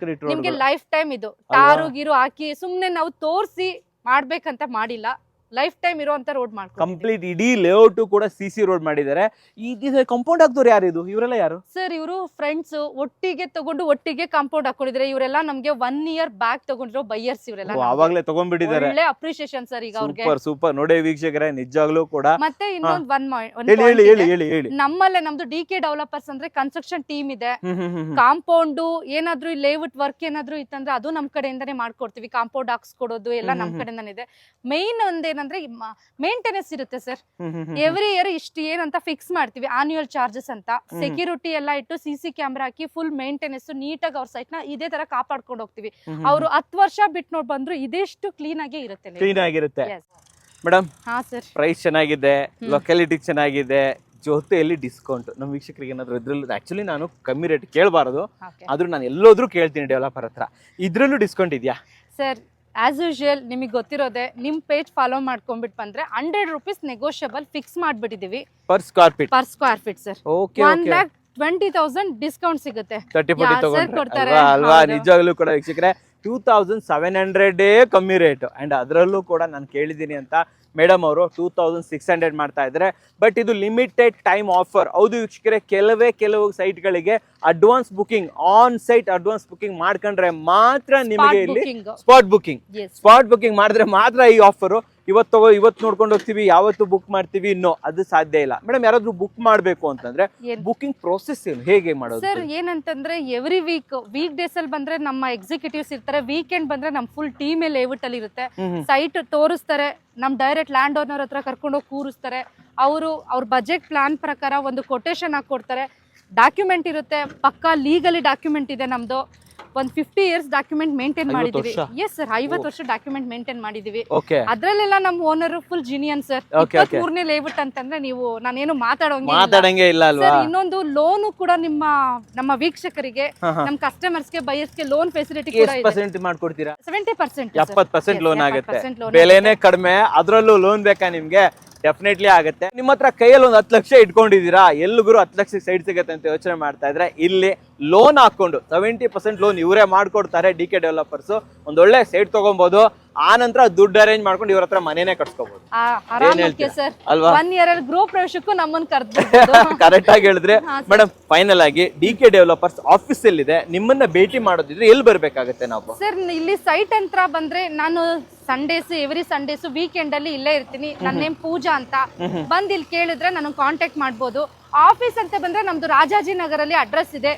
ನಿಮ್ಗೆ ಲೈಫ್ ಟೈಮ್ ಇದು. ಟಾರು ಗೀರು ಹಾಕಿ ಸುಮ್ನೆ ನಾವು ತೋರ್ಸಿ ಮಾಡ್ಬೇಕಂತ ಮಾಡಿಲ್ಲ, ಲೈಫ್ ಟೈಮ್ ಇರುವಂತ ರೋಡ್ ಮಾಡ್ಕೊಂಡು ಕಂಪ್ಲೀಟ್ ಇಡೀ ಲೇಔಟ್ ಕೂಡ CC ರೋಡ್ ಮಾಡಿದ್ದಾರೆ. ಇದು ಕಾಂಪೌಂಡ್ ಹಾಕ್ದವ್ರು ಯಾರು? ಇವರೆಲ್ಲ ಯಾರು ಸರ್? ಇವರು ಫ್ರೆಂಡ್ಸ್ ಒಟ್ಟಿಗೆ ತಗೊಂಡು ಒಟ್ಟಿಗೆ ಕಾಂಪೌಂಡ್ ಹಾಕೊಂಡಿದ್ರೆ. ಇವರೆಲ್ಲ ನಮ್ಗೆ 1 year ಬ್ಯಾಕ್ ತಗೊಂಡಿರೋ ಬೈಯರ್ಸ್. ಇವರೆಲ್ಲ ಅವಾಗ್ಲೇ ತಗೊಂಡ್ಬಿಟ್ಟಿದ್ದಾರೆ. ಒಳ್ಳೆ ಅಪ್ರಿಸಿಯೇಷನ್ ಸರ್ ಈಗ ಅವ್ರಿಗೆ. ಸೂಪರ್ ನೋಡಿ ವೀಕ್ಷಕರೇ, ನಿಜವಾಗ್ಲೂ ಕೂಡ. ಮತ್ತೆ ಇನ್ನೊಂದ್ ಹೇಳಿ. ನಮ್ಮಲ್ಲೇ ನಮ್ದು DK ಡೆವಲಪರ್ಸ್ ಅಂದ್ರೆ ಕನ್ಸ್ಟ್ರಕ್ಷನ್ ಟೀಮ್ ಇದೆ. ಕಾಂಪೌಂಡ್ ಏನಾದ್ರು ಲೇಔಟ್ ವರ್ಕ್ ಏನಾದ್ರು ಇತ್ತಂದ್ರೆ ಅದು ನಮ್ ಕಡೆಯಿಂದಾನೇ ಮಾಡ್ಕೊಡ್ತೀವಿ. ಕಾಂಪೌಂಡ್ ಹಾಕ್ಸ್ಕೊಡೋದು ಎಲ್ಲ ನಮ್ ಕಡೆಯಿಂದಾನೇ ಇದೆ. ಮೈನ್ ಒಂದೇನಂದ್ರೆ ಮೇಂಟೆನೆನ್ಸ್ ಇರುತ್ತೆ ಸರ್. ಎವ್ರಿ ಇಯರ್ ಇಷ್ಟು ಏನಂತ ಫಿಕ್ಸ್ ಮಾಡ್ತೀವಿ, ಆನ್ಯುವಲ್ ಚಾರ್ಜಸ್ ಅಂತ. ಸೆಕ್ಯೂರಿಟಿ ಎಲ್ಲ ಇಟ್ಟು CC ಕ್ಯಾಮ್ರಾ ಹಾಕಿ ಫುಲ್ ಮೇಂಟೆನೆನ್ಸ್ ನೀಟಾಗಿ ಅವ್ರ ಸೈಟ್ ನ ಇದೇ ತರ ಕಾಪಾಡ್ಕೊಂಡು ಹೋಗ್ತೀವಿ. ಅವ್ರು 10 ವರ್ಷ ಬಿಟ್ಟು ನೋಡ್ ಬಂದ್ರು ಇದೆಷ್ಟು ಕ್ಲೀನ್ ಆಗಿರುತ್ತೆ. ಮೇಡಮ್ ಹಾ ಸರ್, ಪ್ರೈಸ್ ಚೆನ್ನಾಗಿದೆ, ಲೊಕ್ಯಾಲಿಟಿ ಚೆನ್ನಾಗಿದೆ, ಜೊತೆಯಲ್ಲಿ ಡಿಸ್ಕೌಂಟ್. ನಮ್ಮ ವೀಕ್ಷಕರಿಗೆ ಏನಾದ್ರು ಇದ್ರಲ್ಲೂ ಆಕ್ಚುಲಿ ನಾನು ಕಮ್ಮಿ ರೇಟ್ ಕೇಳಬಾರದು, ಆದ್ರೂ ನಾನು ಎಲ್ಲೋದ್ರೂ ಕೇಳ್ತೀನಿ ಡೆವಲಪರ್ ಹತ್ರ. ಇದ್ರಲ್ಲೂ ಡಿಸ್ಕೌಂಟ್ ಇದೆಯಾ ಸರ್? ಆಸ್ ಯೂಶುವಲ್ ನಿಮಗೆ ಗೊತ್ತಿರೋದೆ, ನಿಮ್ ಪೇಜ್ ಫಾಲೋ ಮಾಡ್ಕೊಂಡ್ಬಿಟ್ಟು ಬಂದ್ರೆ 100 rupees ನೆಗೋಷಿಯಬಲ್ ಫಿಕ್ಸ್ ಮಾಡ್ಬಿಟ್ಟಿದೀವಿ per square feet sir. Okay 1,20,000 discount ಸಿಗುತ್ತೆ. 30% ಕೊಡ್ತಾರೆ ಅಲ್ವಾ? ನಿಜವಾಗ್ಲೂ ಕೂಡ ವೀಕ್ಷಕರೇ 2,700 ಕಮ್ಮಿ ರೇಟ್. ಅಂಡ್ ಅದರಲ್ಲೂ ಕೂಡ ನಾನು ಕೇಳಿದ್ದೀನಿ ಅಂತ ಮೇಡಮ್ ಅವರು 2,600 ಮಾಡ್ತಾ ಇದ್ದಾರೆ. ಬಟ್ ಇದು ಲಿಮಿಟೆಡ್ ಟೈಮ್ ಆಫರ್. ಹೌದು ವೀಕ್ಷಕರೇ, ಕೆಲವು ಸೈಟ್ಗಳಿಗೆ advance booking, on site advance booking ಮಾಡ್ಕೊಂಡ್ರೆ ಮಾತ್ರ ನಿಮಗೆ ಇಲ್ಲಿ ಸ್ಪಾಟ್ ಬುಕಿಂಗ್ ಮಾಡಿದ್ರೆ ಮಾತ್ರ ಈ ಆಫರ್. ಇವತ್ತು ನೋಡ್ಕೊಂಡು ಹೋಗ್ತೀವಿ, ಯಾವತ್ತು ಬುಕ್ ಮಾಡ್ತೀವಿ, ಇನ್ನೋ ಅದು ಸಾಧ್ಯ ಇಲ್ಲ. ಮೇಡಮ್ ಯಾರಾದ್ರೂ ಬುಕ್ ಮಾಡ್ಬೇಕು ಅಂತಂದ್ರೆ ಬುಕಿಂಗ್ ಪ್ರೋಸೆಸ್ ಏನು, ಹೇಗೆ ಮಾಡೋದು ಸರ್? ಏನಂತಂದ್ರೆ ಎವ್ರಿ ವೀಕ್ ಡೇಸ್ ಅಲ್ಲಿ ಬಂದ್ರೆ ನಮ್ಮ ಎಕ್ಸಿಕ್ಯೂಟಿವ್ಸ್ ಇರ್ತಾರೆ, ವೀಕೆಂಡ್ ಬಂದ್ರೆ ನಮ್ ಫುಲ್ ಟೀಮ್ ಲೇಔಟ್ ಅಲ್ಲಿ ಇರುತ್ತೆ. ಸೈಟ್ ತೋರಿಸ್ತಾರೆ, ನಮ್ ಡೈರೆಕ್ಟ್ ಲ್ಯಾಂಡ್ ಓನರ್ ಹತ್ರ ಕರ್ಕೊಂಡು ಹೋಗಿ ಕೂರಿಸ್ತಾರೆ. ಅವ್ರ ಬಜೆಟ್ ಪ್ಲಾನ್ ಪ್ರಕಾರ ಒಂದು ಕೊಟೇಶನ್ ಹಾಕೊಡ್ತಾರೆ. ಡಾಕ್ಯುಮೆಂಟ್ ಇರುತ್ತೆ, ಪಕ್ಕಾ ಲೀಗಲಿ ಡಾಕ್ಯುಮೆಂಟ್ ಇದೆ ನಮ್ದು. ಒಂದು 50 years ಡಾಕ್ಯುಮೆಂಟ್ ಮೇಂಟೈನ್ ಮಾಡಿದೀವಿ. ಎಸ್ ಸರ್, 50 ವರ್ಷ ಡಾಕ್ಯುಮೆಂಟ್ ಮೇಂಟೈನ್ ಮಾಡಿದೀವಿ. ಅದ್ರಲ್ಲೆಲ್ಲ ನಮ್ ಓನರ್ ಫುಲ್ ಜಿನಿಯನ್ ಸರ್. 23ನೇ ಲೇಔಟ್ ಅಂತಂದ್ರೆ ನೀವು ನಾನೇನು ಮಾತಾಡೋಂಗೆ ಇಲ್ಲ ಅಲ್ವಾ? ಇನ್ನೊಂದು ಲೋನು ಕೂಡ ನಮ್ಮ ವೀಕ್ಷಕರಿಗೆ, ನಮ್ಮ ಕಸ್ಟಮರ್ಸ್ ಗೆ, ಬೈಯರ್ಸ್ ಗೆ ಲೋನ್ ಫೆಸಿಲಿಟಿ ಕೂಡ ಇದೆ. ಮಾಡ್ಕೊಡ್ತೀರಾ? 70%. 70% ಲೋನ್ ಆಗುತ್ತೆ. ಬೆಲೆನೇ ಕಡಿಮೆ, ಅದ್ರಲ್ಲೂ ಲೋನ್ ಬೇಕಾ ನಿಮ್ಗೆ? ಡೆಫಿನೆಟ್ಲಿ ಆಗುತ್ತೆ. ನಿಮ್ಮ ಹತ್ರ ಕೈಯಲ್ಲಿ ಒಂದು 10 ಲಕ್ಷ ಇಟ್ಕೊಂಡಿದ್ದೀರಾ, ಎಲ್ಲಿಗೂ 10 ಲಕ್ಷ ಸೈಡ್ ಸಿಗುತ್ತೆ ಅಂತ ಯೋಚನೆ ಮಾಡ್ತಾ ಇದ್ರೆ ಇಲ್ಲಿ ಲೋನ್ ಹಾಕೊಂಡು 70% ಲೋನ್ ಇವರೇ ಮಾಡ್ಕೊಡ್ತಾರೆ. DK ಡೆವಲಪರ್ಸ್ ಒಂದೊಳ್ಳೆ ಸೈಟ್ ತಗೊಬಹುದು, ಆ ನಂತರ ದುಡ್ಡು ಅರೇಂಜ್ ಮಾಡ್ಕೊಂಡು ಇವ್ರ ಹತ್ರ ಮನೇನೆ ಕಟ್ಸ್ಕೋಬಹುದು ಅಲ್ವಾ? 1 year ಗೃಹ ಪ್ರವೇಶಕ್ಕೂ ನಮ್ಮನ್ನು ಕರೆಕ್ಟ್ ಆಗಿ ಹೇಳಿದ್ರೆ. ಮೇಡಮ್ ಫೈನಲ್ ಆಗಿ DK ಡೆವಲಪರ್ಸ್ ಆಫೀಸ್ ಎಲ್ಲಿದೆ, ನಿಮ್ಮನ್ನ ಭೇಟಿ ಮಾಡೋದಿದ್ರೆ ಎಲ್ಲಿ ಬರ್ಬೇಕಾಗುತ್ತೆ ನಾವು? ಸರ್ ಇಲ್ಲಿ ಸೈಟ್ ಅಂತ ಬಂದ್ರೆ ನಾನು ಸಂಡೇಸ್, ಎವ್ರಿ ಸಂಡೇಸ್, ವೀಕೆಂಡ್ ಅಲ್ಲಿ ಇಲ್ಲೇ ಇರ್ತೀನಿ. ನನ್ನ ನೇಮ್ ಪೂಜಾ ಅಂತ. ಬಂದ್ ಇಲ್ಲಿ ಕೇಳಿದ್ರೆ ನಾನು ಕಾಂಟ್ಯಾಕ್ಟ್ ಮಾಡ್ಬೋದು. ಆಫೀಸ್ ಅಂತ ಬಂದ್ರೆ ನಮ್ದು ರಾಜಾಜಿನಗರಲ್ಲಿ ಅಡ್ರೆಸ್ ಇದೆ,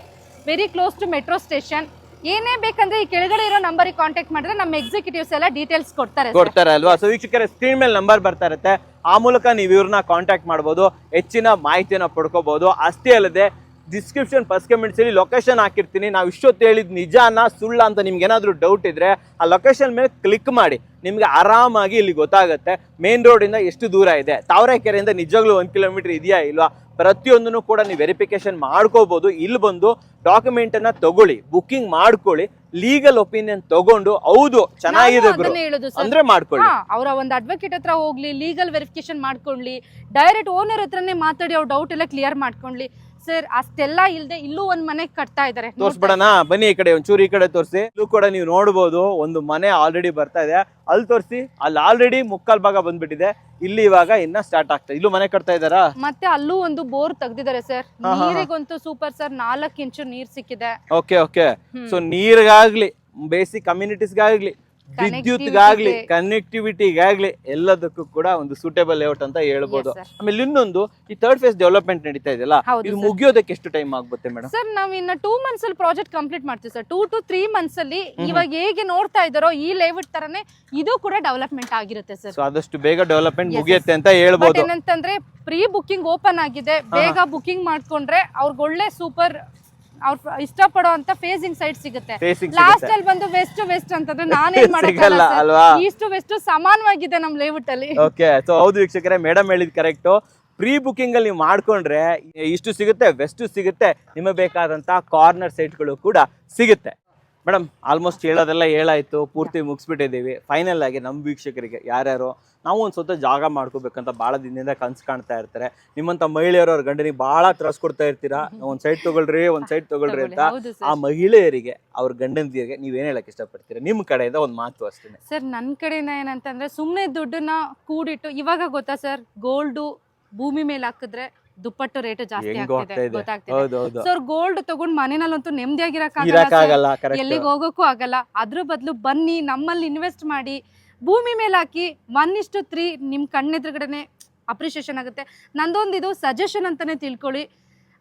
very close to metro station. ಏನೇ ಬೇಕಂದ್ರೆ ಈ ಕೆಳಗಡೆ ಇರೋ ನಂಬರ್ ಕಾಂಟ್ಯಾಕ್ಟ್ ಮಾಡಿದ್ರೆ ನಮ್ಮ ಎಕ್ಸಿಕ್ಯೂಟಿವ್ಸ್ ಎಲ್ಲ ಡೀಟೇಲ್ಸ್ ಕೊಡ್ತಾರೆ ಅಲ್ವಾ? ಸೊ ವೀಕ್ಷಕರೇ, ಸ್ಕ್ರೀನ್ ಮೇಲೆ ನಂಬರ್ ಬರ್ತಾ ಇರುತ್ತೆ, ಆ ಮೂಲಕ ನೀವು ಇವ್ರನ್ನ ಕಾಂಟ್ಯಾಕ್ಟ್ ಮಾಡಬಹುದು, ಹೆಚ್ಚಿನ ಮಾಹಿತಿಯನ್ನ ಪಡ್ಕೋಬಹುದು. ಅಷ್ಟೇ ಅಲ್ಲದೆ ಡಿಸ್ಕ್ರಿಪ್ಷನ್ ಫಸ್ಟ್ ಕಮೆಂಟ್ಸ್ ಅಲ್ಲಿ ಲೊಕೇಶನ್ ಹಾಕಿರ್ತೀನಿ. ನಾವು ಇಷ್ಟೊತ್ತು ಹೇಳಿದ್ ನಿಜಾನ ಸುಳ್ಳ ಅಂತ ನಿಮ್ಗೆ ಏನಾದ್ರು ಡೌಟ್ ಇದ್ರೆ ಆ ಲೊಕೇಶನ್ ಮೇಲೆ ಕ್ಲಿಕ್ ಮಾಡಿ, ನಿಮ್ಗೆ ಆರಾಮಾಗಿ ಇಲ್ಲಿ ಗೊತ್ತಾಗುತ್ತೆ ಮೇನ್ ರೋಡ್ ಇಂದ ಎಷ್ಟು ದೂರ ಇದೆ. ತಾವರೆಕೆರೆಯಿಂದ ನಿಜವಾಗ್ಲೂ 1 kilometer ಇದೆಯಾ ಇಲ್ವಾ, ಪ್ರತಿಯೊಂದನ್ನು ಕೂಡ ನೀವು ವೆರಿಫಿಕೇಶನ್ ಮಾಡ್ಕೋಬಹುದು. ಇಲ್ಲಿ ಬಂದು ಡಾಕ್ಯುಮೆಂಟ್ ಅನ್ನ ತಗೊಳ್ಳಿ, ಬುಕಿಂಗ್ ಮಾಡ್ಕೊಳ್ಳಿ, ಲೀಗಲ್ ಒಪಿನಿಯನ್ ತಗೊಂಡು ಹೌದು ಚೆನ್ನಾಗಿದೆ ಅಂದ್ರೆ ಮಾಡ್ಕೊಳ್ಳಿ. ಅವರ ಒಂದು ಅಡ್ವೊಕೇಟ್ ಹತ್ರ ಹೋಗ್ಲಿ, ಲೀಗಲ್ ವೆರಿಫಿಕೇಶನ್ ಮಾಡ್ಕೊಳ್ಳಿ, ಡೈರೆಕ್ಟ್ ಓನರ್ ಹತ್ರನೇ ಮಾತಾಡಿ ಅವ್ರ ಡೌಟ್ ಎಲ್ಲ ಕ್ಲಿಯರ್ ಮಾಡ್ಕೊಳ್ಳಿ. ಸರ್ ಅಷ್ಟೆಲ್ಲ ಇಲ್ದೆ ಇಲ್ಲೂ ಒಂದ್ ಮನೆ ಕಟ್ತಾ ಇದಾರೆ. ತೋರ್ಸ್ಬಿಡೋಣ ಬನ್ನಿ, ಈ ಕಡೆ ಒಂಚೂರು ಈ ಕಡೆ ತೋರಿಸಿ. ಇಲ್ಲೂ ಕೂಡ ನೀವು ನೋಡಬಹುದು ಒಂದು ಮನೆ ಆಲ್ರೆಡಿ ಬರ್ತಾ ಇದೆ. ಅಲ್ಲಿ ತೋರಿಸಿ, ಅಲ್ಲಿ ಆಲ್ರೆಡಿ 3/4 ಭಾಗ ಬಂದ್ಬಿಟ್ಟಿದೆ. ಇಲ್ಲಿ ಇವಾಗ ಇನ್ನ ಸ್ಟಾರ್ಟ್ ಆಗ್ತದೆ. ಇಲ್ಲೂ ಮನೆ ಕಟ್ತಾ ಇದಾರಾ? ಮತ್ತೆ ಅಲ್ಲೂ ಒಂದು ಬೋರ್ ತೆಗ್ದಿದ್ದಾರೆ ಸರ್. ನೀರಿಗಂತೂ ಸೂಪರ್ ಸರ್, 4 ಇಂಚು ನೀರ್ ಸಿಕ್ಕಿದೆ. ಓಕೆ. ಸೊ ನೀರಿಗಾಗ್ಲಿ, ಬೇಸಿಕ್ ಕಮ್ಯುನಿಟೀಸ್ಗಾಗ್ಲಿ, ವಿದ್ಯುತ್ಗಾಗ್ಲಿ ಕನೆಕ್ಟಿವಿಟಿಗಾಗ್ಲಿ ಎಲ್ಲದಕ್ಕೂ ಕೂಡ ಒಂದು ಸೂಟೇಬಲ್ ಲೇಔಟ್ ಅಂತ ಹೇಳ್ಬೋದು. ಆಮೇಲೆ ಇನ್ನೊಂದು ಈ ಥರ್ಡ್ ಫೇಸ್ ಡೆವಲಪ್ಮೆಂಟ್ ನಡೀತಾ ಇದೆಯಲ್ಲ, ಇದು ಮುಗಿಯೋದಕ್ಕೆ ಎಷ್ಟು ಟೈಮ್ ಆಗುತ್ತೆ ಮೇಡಮ್? ಸರ್ ನಾವ್ ಇನ್ನ 2 months ಅಲ್ಲಿ ಪ್ರಾಜೆಕ್ಟ್ ಕಂಪ್ಲೀಟ್ ಮಾಡ್ತೀವಿ ಸರ್. 2 to 3 months ಅಲ್ಲಿ ಇವಾಗ ಹೇಗೆ ನೋಡ್ತಾ ಇದಾರೋ ಈ ಲೇಔಟ್ ತರನೇ ಇದು ಕೂಡ ಡೆವಲಪ್ಮೆಂಟ್ ಆಗಿರುತ್ತೆ ಸರ್. ಸೊ ಆದಷ್ಟು ಬೇಗ ಡೆವಲಪ್ಮೆಂಟ್ ಮುಗಿಯುತ್ತೆ ಅಂತ ಹೇಳ್ಬೋದು. ಏನಂತಂದ್ರೆ ಪ್ರೀ ಬುಕಿಂಗ್ ಓಪನ್ ಆಗಿದೆ, ಬೇಗ ಬುಕಿಂಗ್ ಮಾಡ್ಕೊಂಡ್ರೆ ಅವ್ರಿಗೆ ಒಳ್ಳೆ ಸೂಪರ್ ಅವ್ರು ಇಷ್ಟಪಡೋ ಅಂತ ಫೇಸಿಂಗ್ ಸೈಟ್ ಸಿಗುತ್ತೆ. ಲಾಸ್ಟ್ ಅಲ್ಲಿ ಬಂದು ವೆಸ್ಟ್ ಅಂತಂದ್ರೆ ನಾನೇನ್ ಮಾಡಲ್ಲ ಅಲ್ವಾ, ಈಸ್ಟ್ ವೆಸ್ಟ್ ಸಮಾನವಾಗಿದೆ ನಮ್ ಲೇಔಟ್ ಅಲ್ಲಿ. ಓಕೆ, ಸೊ ಹೌದು ವೀಕ್ಷಕರೇ, ಮೇಡಮ್ ಹೇಳಿದ್ ಕರೆಕ್ಟ್. ಪ್ರೀ ಬುಕಿಂಗ್ ಅಲ್ಲಿ ನೀವು ಮಾಡ್ಕೊಂಡ್ರೆ ಇಷ್ಟು ಸಿಗುತ್ತೆ, ವೆಸ್ಟ್ ಸಿಗುತ್ತೆ, ನಿಮಗೆ ಬೇಕಾದಂತ ಕಾರ್ನರ್ ಸೈಟ್ಗಳು ಕೂಡ ಸಿಗುತ್ತೆ. ಮೇಡಮ್ ಆಲ್ಮೋಸ್ಟ್ ಹೇಳೋದೆಲ್ಲ ಹೇಳಾಯ್ತು, ಪೂರ್ತಿ ಮುಗಿಸ್ಬಿಟ್ಟಿದ್ದೀವಿ. ಫೈನಲ್ ಆಗಿ ನಮ್ಮ ವೀಕ್ಷಕರಿಗೆ ಯಾರ್ಯಾರು ನಾವು ಒಂದು ಸ್ವಲ್ಪ ಜಾಗ ಮಾಡ್ಕೋಬೇಕಂತ ಭಾಳ ದಿನದಿಂದ ಕನ್ಸು ಕಾಣ್ತಾ ಇರ್ತಾರೆ, ನಿಮ್ಮಂತ ಮಹಿಳೆಯರು ಅವ್ರ ಗಂಡನಿಗೆ ಭಾಳ ತ್ರಾಸ್ ಕೊಡ್ತಾ ಇರ್ತೀರಾ, ಒಂದ್ ಸೈಟ್ ತಗೊಳ್ರಿ ಅಂತ. ಆ ಮಹಿಳೆಯರಿಗೆ ಅವ್ರ ಗಂಡನಿಗೆ ನೀವೇನ್ ಹೇಳಕ್ ಇಷ್ಟಪಡ್ತೀರಾ ನಿಮ್ಮ ಕಡೆಯಿಂದ ಒಂದು ಮಾತು ಅಷ್ಟೇ? ಸರ್ ನನ್ನ ಕಡೆಯಿಂದ ಏನಂತಂದ್ರೆ ಸುಮ್ಮನೆ ದುಡ್ಡನ್ನ ಕೂಡಿಟ್ಟು, ಇವಾಗ ಗೊತ್ತಾ ಸರ್, ಗೋಲ್ಡ್ ಭೂಮಿ ಮೇಲೆ ಹಾಕಿದ್ರೆ ದುಪ್ಪಟ್ಟು ರೇಟ್ ಜಾಸ್ತಿ ಆಗ್ತಿದೆ, ಗೊತ್ತಾಗ್ತಿದೆ. ಸೊ ಗೋಲ್ಡ್ ತಗೊಂಡ್ ಮನೆಯಲ್ಲಂತೂ ನೆಮ್ಮದಿಯಾಗಿರಕ್ಕಾಗಲ್ಲ, ಎಲ್ಲಿಗೆ ಹೋಗೋಕ್ಕೂ ಆಗಲ್ಲ. ಅದ್ರ ಬದಲು ಬನ್ನಿ ನಮ್ಮಲ್ಲಿ ಇನ್ವೆಸ್ಟ್ ಮಾಡಿ ಭೂಮಿ ಮೇಲೆ ಹಾಕಿ 1:3 ನಿಮ್ ಕಣ್ಣೆದುರುಗಡೆನೆ ಅಪ್ರಿಷಿಯೇಷನ್ ಆಗುತ್ತೆ. ನಂದೊಂದು ಇದು ಸಜೆಷನ್ ಅಂತಾನೆ ತಿಳ್ಕೊಳ್ಳಿ.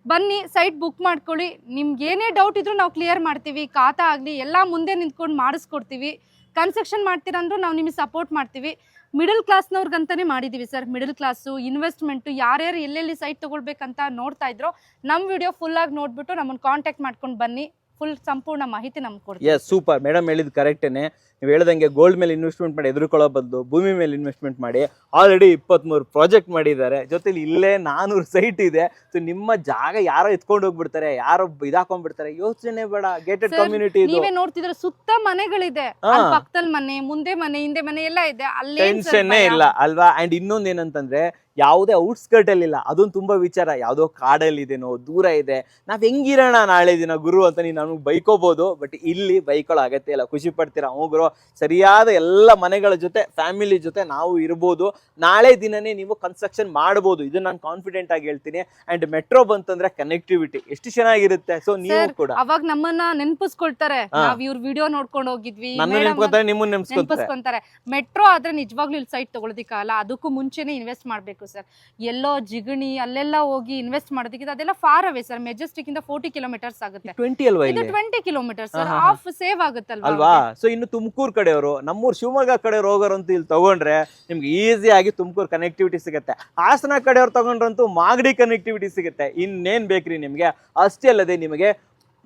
ಬನ್ನಿ ಸೈಟ್ ಬುಕ್ ಮಾಡ್ಕೊಳ್ಳಿ, ನಿಮ್ಗೆ ಏನೇ ಡೌಟ್ ಇದ್ರೂ ನಾವು ಕ್ಲಿಯರ್ ಮಾಡ್ತೀವಿ. ಖಾತಾ ಆಗಲಿ ಎಲ್ಲ ಮುಂದೆ ನಿಂತ್ಕೊಂಡು ಮಾಡಿಸ್ಕೊಡ್ತೀವಿ. ಕನ್ಸ್ಟ್ರಕ್ಷನ್ ಮಾಡ್ತೀರಂದ್ರೂ ನಾವು ನಿಮಗೆ ಸಪೋರ್ಟ್ ಮಾಡ್ತೀವಿ. ಮಿಡಲ್ ಕ್ಲಾಸ್ನವ್ರಿಗಂತಾನೆ ಮಾಡಿದೀವಿ ಸರ್. ಮಿಡಲ್ ಕ್ಲಾಸು ಇನ್ವೆಸ್ಟ್ಮೆಂಟು ಯಾರ್ಯಾರು ಎಲ್ಲೆಲ್ಲಿ ಸೈಟ್ ತಗೊಳ್ಬೇಕಂತ ನೋಡ್ತಾ ಇದ್ರು, ನಮ್ಮ ವಿಡಿಯೋ ಫುಲ್ ಆಗಿ ನೋಡ್ಬಿಟ್ಟು ನಮ್ಮನ್ನು ಕಾಂಟ್ಯಾಕ್ಟ್ ಮಾಡ್ಕೊಂಡು ಬನ್ನಿ, ಫುಲ್ ಸಂಪೂರ್ಣ ಮಾಹಿತಿ ನಮ್ಗೆ ಕೊಡ್ತೀವಿ. ಸೂಪರ್, ಮೇಡಮ್ ಹೇಳಿದ್ ಕರೆಕ್ಟೇನೆ. ನೀವು ಹೇಳ್ದಂಗೆ ಗೋಲ್ಡ್ ಮೇಲೆ ಇನ್ವೆಸ್ಟ್ಮೆಂಟ್ ಮಾಡಿ ಎದುರುಕೊಳ್ಳೋ ಬದಲು ಭೂಮಿ ಮೇಲೆ ಇನ್ವೆಸ್ಟ್ಮೆಂಟ್ ಮಾಡಿ. ಆಲ್ರೆಡಿ 23 ಪ್ರಾಜೆಕ್ಟ್ ಮಾಡಿದ್ದಾರೆ, ಜೊತೆಲಿ ಇಲ್ಲೇ 400 ಸೈಟ್ ಇದೆ. ಸೊ ನಿಮ್ಮ ಜಾಗ ಯಾರೋ ಎತ್ಕೊಂಡು ಹೋಗ್ಬಿಡ್ತಾರೆ, ಯಾರೋ ಇದಾಕೊಂಡ್ಬಿಡ್ತಾರೆ, ಯೋಚನೆ ಬೇಡ. ಗೇಟೆಡ್ ಕಮ್ಯುನಿಟಿ ನೀವೇ ನೋಡ್ತಿದ್ರೆ ಸುತ್ತ ಮನೆಗಳಿದೆ, ಪಕ್ಕದಲ್ಲಿ ಮನೆ, ಮುಂದೆ ಮನೆ, ಹಿಂದೆ ಮನೆ ಎಲ್ಲ ಇದೆ, ಅಲ್ಲಿ ಟೆನ್ಷನ್ನೇ ಇಲ್ಲ ಅಲ್ವಾ. ಅಂಡ್ ಇನ್ನೊಂದ್ ಏನಂತಂದ್ರೆ ಯಾವುದೇ ಔಟ್ಸ್ಕರ್ಟ್ ಅಲ್ಲಿ ಇಲ್ಲ, ಅದೊಂದು ತುಂಬಾ ವಿಚಾರ. ಯಾವುದೋ ಕಾಡಲ್ಲಿ ಇದೆನೋ, ದೂರ ಇದೆ, ನಾವ್ ಹೆಂಗಿರೋಣ ನಾಳೆ ದಿನ ಗುರು ಅಂತ ನೀವು ನಮಗೆ ಬೈಕೋಬಹುದು. ಬಟ್ ಇಲ್ಲಿ ಬೈಕೊಳ್ಳೋ ಅಗತ್ಯ ಇಲ್ಲ, ಖುಷಿ ಪಡ್ತೀರಾ. ಹೋಗ್ರು ಸರಿಯಾದ ಎಲ್ಲ ಮನೆಗಳ ಜೊತೆ ಫ್ಯಾಮಿಲಿ ಜೊತೆ ನಾವು ಇರ್ಬೋದು. ನಾಳೆ ದಿನನೇ ನೀವು ಕನ್ಸ್ಟ್ರಕ್ಷನ್ ಮಾಡಬಹುದು, ಇದು ನಾನು ಕಾನ್ಫಿಡೆಂಟ್ ಆಗಿ ಹೇಳ್ತೀನಿ. ಅಂಡ್ ಮೆಟ್ರೋ ಬಂತಂದ್ರೆ ಕನೆಕ್ಟಿವಿಟಿ ಎಷ್ಟು ಚೆನ್ನಾಗಿರುತ್ತೆ. ಸೊ ನೀವು ಕೂಡ ಅವಾಗ ನಮ್ಮನ್ನ ನೆನಪಿಸ್ಕೊಳ್ತಾರೆ, ನಾವ್ ಇವ್ರ ವಿಡಿಯೋ ನೋಡ್ಕೊಂಡು ಹೋಗಿದ್ವಿ, ನಿಮ್ಮನ್ನ ನೆನಪಿಸ್ಕೊಂತಾರೆ. ಮೆಟ್ರೋ ಆದ್ರೆ ನಿಜವಾಗ್ಲೂ ಇಲ್ಲಿ ಸೈಟ್ ತಗೊಳ್ಳೋದಿಕ್ಕಲ್ಲ, ಅದಕ್ಕೂ ಮುಂಚೆನೆ ಇನ್ವೆಸ್ಟ್ ಮಾಡ್ಬೇಕು ಸರ್. ಎಲ್ಲೋ ಜಿಗಣಿ ಅಲ್ಲೆಲ್ಲ ಹೋಗಿ ಇನ್ವೆಸ್ಟ್ ಮಾಡೋದಕ್ಕಿಂತ ಅದೆಲ್ಲ ಫಾರ್ ಅವೇ ಸರ್. ಮೆಜೆಸ್ಟಿಕ್ ಇಂದ 40 ಕಿಲೋಮೀಟರ್ಸ್ ಆಗುತ್ತೆ. 20 ಕಿಲೋಮೀಟರ್ಸ್ ಹಾಫ್ ಸೇವ್ ಆಗುತ್ತಲ್ವಾ. ಸೊ ಇನ್ನು ತುಮಕೂರು ಕಡೆಯವರು, ನಮ್ಮೂರು ಶಿವಮೊಗ್ಗ ಕಡೆಯವರು ಹೋಗೋರಂತೂ ಇಲ್ಲಿ ತಗೊಂಡ್ರೆ ನಿಮ್ಗೆ ಈಸಿ ಆಗಿ ತುಮಕೂರು ಕನೆಕ್ಟಿವಿಟಿ ಸಿಗುತ್ತೆ. ಹಾಸನ ಕಡೆಯವ್ರು ತಗೊಂಡ್ರಂತೂ ಮಾಗಡಿ ಕನೆಕ್ಟಿವಿಟಿ ಸಿಗುತ್ತೆ. ಇನ್ನೇನ್ ಬೇಕ್ರಿ ನಿಮ್ಗೆ. ಅಷ್ಟೇ ಅಲ್ಲದೆ ನಿಮಗೆ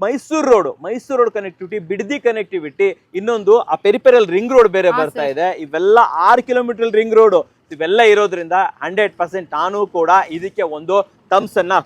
Mysuru road connectivity, Bidadi connectivity, ಇನ್ನೊಂದು ಆ ಪೆರಿಪೆರಲ್ ರಿಂಗ್ ರೋಡ್ ಬೇರೆ ಬರ್ತಾ ಇದೆ. ಇವೆಲ್ಲ 6 ಕಿಲೋಮೀಟರ್ ರಿಂಗ್ ರೋಡ್ ಇವೆಲ್ಲ ಇರೋದ್ರಿಂದ 100% ನಾನು ಕೂಡ ಇದಕ್ಕೆ ಒಂದು ಥಮ್ಸ್ ಅನ್ನ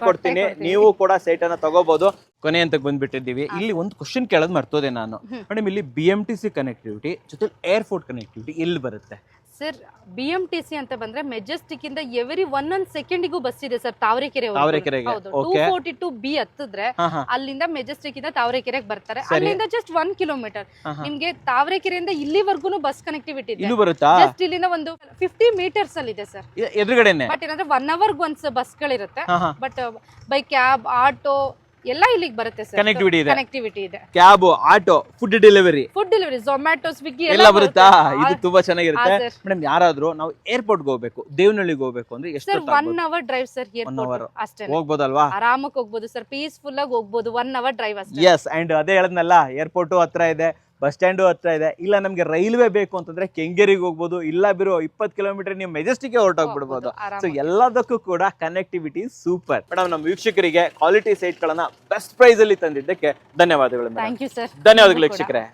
ಕೊಡ್ತೀನಿ. ನೀವು ಕೂಡ ಸೈಟ್ ಅನ್ನ ತಗೋಬಹುದು. ಕೊನೆ ಅಂತ ಬಂದ್ಬಿಟ್ಟಿದ್ದೀವಿ. ಇಲ್ಲಿ ಒಂದು ಕ್ವಶನ್ ಕೇಳೋದು ಮರ್ತೋದೆ ನಾನು. ಮೇಡಮ್ ಇಲ್ಲಿ BMTC ಕನೆಕ್ಟಿವಿಟಿ ಜೊತೆ ಏರ್ಪೋರ್ಟ್ ಕನೆಕ್ಟಿವಿಟಿ ಎಲ್ಲಿ ಬರುತ್ತೆ ಸರ್? BMTC ಅಂತ ಬಂದ್ರೆ ಮೆಜೆಸ್ಟಿಕ್ ಇಂದ ಎವ್ರಿ 1 ಸೆಕೆಂಡಿಗೂ ಬಸ್ ಇದೆ ಸರ್ ತಾವರೆಕೆರೆ. 242B ಹತ್ತಿದ್ರೆ ಅಲ್ಲಿಂದ ಮೆಜೆಸ್ಟಿಕ್ ಇಂದ ತಾವರೆಕೆರೆಗೆ ಬರ್ತಾರೆ. ಅಲ್ಲಿಂದ ಜಸ್ಟ್ 1 ಕಿಲೋಮೀಟರ್ ನಿಮ್ಗೆ ತಾವರೆಕೆರೆಯಿಂದ ಇಲ್ಲಿವರೆಗೂ ಬಸ್ ಕನೆಕ್ಟಿವಿಟಿ ಇದೆ. ಜಸ್ಟ್ ಇಲ್ಲಿಂದ ಒಂದು 50 ಮೀಟರ್ಸ್ ಅಲ್ಲಿ ಇದೆ ಸರ್ ಎದುರುಗಡೆನೆ. ಬಟ್ ಏನಂದ್ರೆ 1 hour ಒನ್ಸ್ ಬಸ್ಗಳಿರುತ್ತೆ. ಬಟ್ ಬೈ ಕ್ಯಾಬ್, ಆಟೋ ಎಲ್ಲ ಇಲ್ಲಿಗೆ ಬರುತ್ತೆ ಸರ್. ಕನೆಕ್ಟಿವಿಟಿ ಇದೆ. Cab, auto, food delivery, Zomato, Swiggy ಎಲ್ಲ ಬರುತ್ತಾ? ಇದು ತುಂಬಾ ಚೆನ್ನಾಗಿರುತ್ತೆ. ಮೇಡಮ್ ಯಾರಾದ್ರೂ ನಾವು ಏರ್ಪೋರ್ಟ್ಗೆ ಹೋಗ್ಬೇಕು, ದೇವನಹಳ್ಳಿಗೆ ಹೋಗ್ಬೇಕು ಅಂದ್ರೆ ಎಷ್ಟು? 1 hour ಡ್ರೈವ್ ಸರ್. ಏರ್ಪೋರ್ಟ್ ಅಷ್ಟೇ ಹೋಗ್ಬೋದಲ್ವಾ? ಆರಾಮಕ್ಕೆ ಹೋಗ್ಬೋದು ಸರ್, ಪೀಸ್ಫುಲ್ ಆಗಿ ಹೋಗ್ಬೋದು. 1 hour ಡ್ರೈವ್ ಅಷ್ಟೇ. ಎಸ್, ಅಂಡ್ ಅದೇ ಹೇಳದ್ನಲ್ಲ, ಏರ್ಪೋರ್ಟ್ ಹತ್ರ ಇದೆ, ಬಸ್ ಸ್ಟ್ಯಾಂಡು ಹತ್ರ ಇದೆ. ಇಲ್ಲ ನಮ್ಗೆ ರೈಲ್ವೆ ಬೇಕು ಅಂತಂದ್ರೆ ಕೆಂಗೇರಿಗೆ ಹೋಗ್ಬೋದು, ಇಲ್ಲ ಬಿರೋ 20 ಕಿಲೋಮೀಟರ್ ನೀವು ಮೆಜೆಸ್ಟಿಕ್ ಹೊರಟೋಗ್ಬಿಡ್ಬೋದು. ಸೊ ಎಲ್ಲದಕ್ಕೂ ಕೂಡ ಕನೆಕ್ಟಿವಿಟಿ ಸೂಪರ್. ಮೇಡಮ್ ನಮ್ಮ ವೀಕ್ಷಕರಿಗೆ ಕ್ವಾಲಿಟಿ ಸೈಟ್ ಗಳನ್ನ ಬೆಸ್ಟ್ ಪ್ರೈಸ್ ಅಲ್ಲಿ ತಂದಿದ್ದಕ್ಕೆ ಧನ್ಯವಾದಗಳು. Thank you sir. ಧನ್ಯವಾದಗಳು ವೀಕ್ಷಕರೇ.